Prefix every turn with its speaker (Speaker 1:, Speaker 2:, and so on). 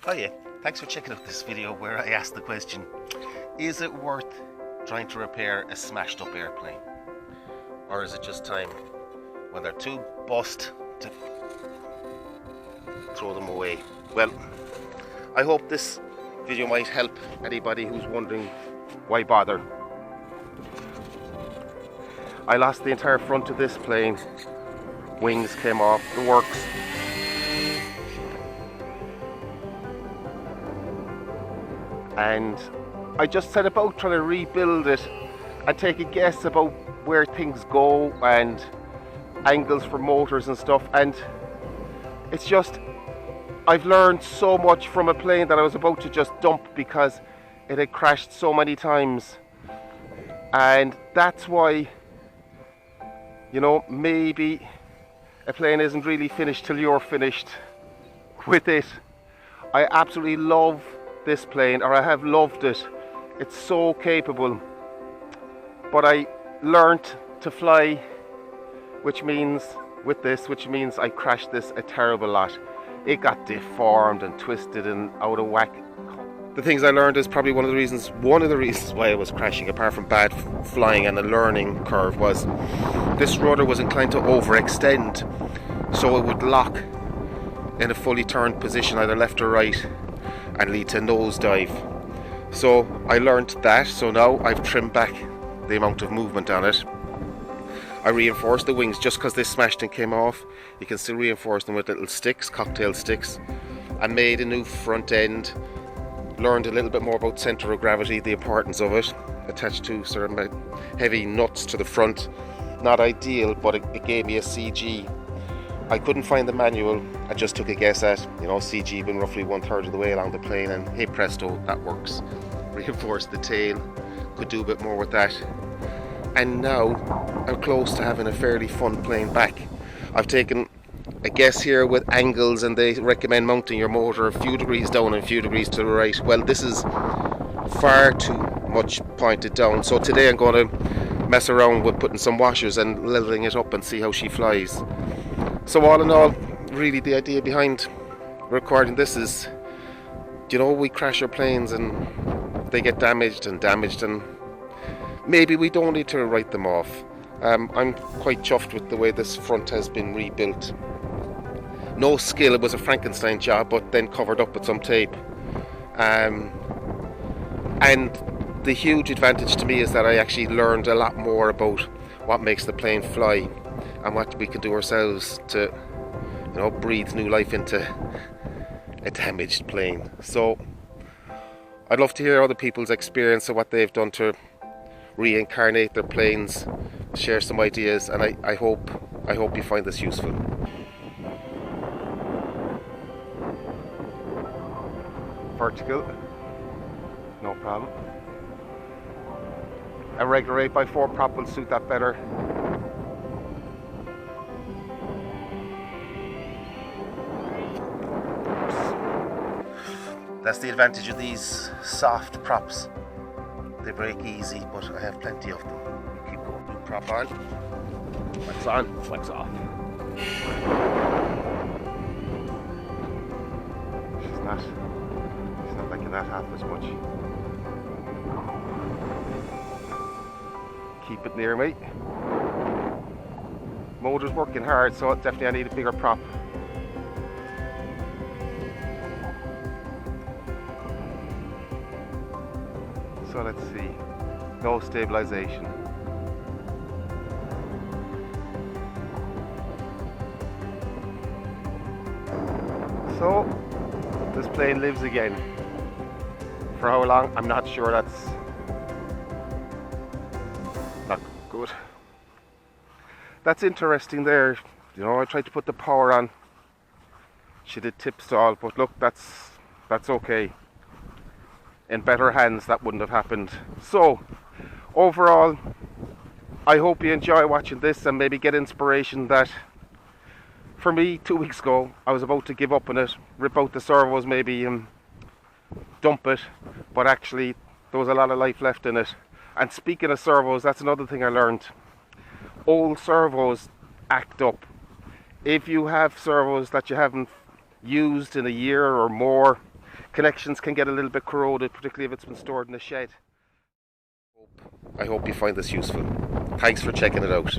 Speaker 1: Oh yeah, thanks for checking out this video where I asked the question, is it worth trying to repair a smashed up airplane? Or is it just time when they're too bust to throw them away? Well, I hope this video might help anybody who's wondering why bother. I lost the entire front of this plane. Wings came off, the works. And I just set about trying to rebuild it and take a guess about where things go and angles for motors and stuff, and it's just, I've learned so much from a plane that I was about to just dump because it had crashed so many times. And that's why, you know, maybe a plane isn't really finished till you're finished with it. I absolutely love this plane, or I have loved it. It's so capable, but I learned to fly, which means I crashed this a terrible lot. It got deformed and twisted and out of whack. The things I learned is probably one of the reasons why I was crashing, apart from bad flying and a learning curve, was this rudder was inclined to overextend, so it would lock in a fully turned position, either left or right, and lead to a nosedive. So I learned that, so now I've trimmed back the amount of movement on it. I reinforced the wings just because they smashed and came off. You can still reinforce them with little sticks, cocktail sticks. I made a new front end, learned a little bit more about centre of gravity, the importance of it, attached to sort of heavy nuts to the front. Not ideal, but it gave me a CG. I couldn't find the manual. I just took a guess at, CG being roughly 1/3 of the way along the plane, and hey presto, that works. Reinforced the tail, could do a bit more with that. And now I'm close to having a fairly fun plane back. I've taken a guess here with angles, and they recommend mounting your motor a few degrees down and a few degrees to the right. Well, this is far too much pointed down, so today I'm going to mess around with putting some washers and leveling it up and see how she flies. So all in all, really the idea behind recording this is, we crash our planes and they get damaged, and maybe we don't need to write them off. I'm quite chuffed with the way this front has been rebuilt. No skill, it was a Frankenstein job, but then covered up with some tape. And the huge advantage to me is that I actually learned a lot more about what makes the plane fly and what we can do ourselves to, breathe new life into a damaged plane. So I'd love to hear other people's experience of what they've done to reincarnate their planes, share some ideas, and I hope you find this useful. Vertical, no problem. A regular 8x4 prop will suit that better. That's the advantage of these soft props. They break easy, but I have plenty of them. Keep going. New prop on. Flex on, flex off. She's not liking that half as much. Keep it near me. Motor's working hard, so definitely I need a bigger prop. So let's see, no stabilization. So this plane lives again. For how long? I'm not sure. That's not good. That's interesting there. I tried to put the power on. She did tip stall, but look, that's okay. In better hands that wouldn't have happened. So overall, I hope you enjoy watching this and maybe get inspiration that, for me, 2 weeks ago I was about to give up on it, rip out the servos maybe and dump it, but actually there was a lot of life left in it. And speaking of servos, that's another thing I learned. Old servos act up. If you have servos that you haven't used in a year or more, connections can get a little bit corroded, particularly if it's been stored in a shed. I hope you find this useful. Thanks for checking it out.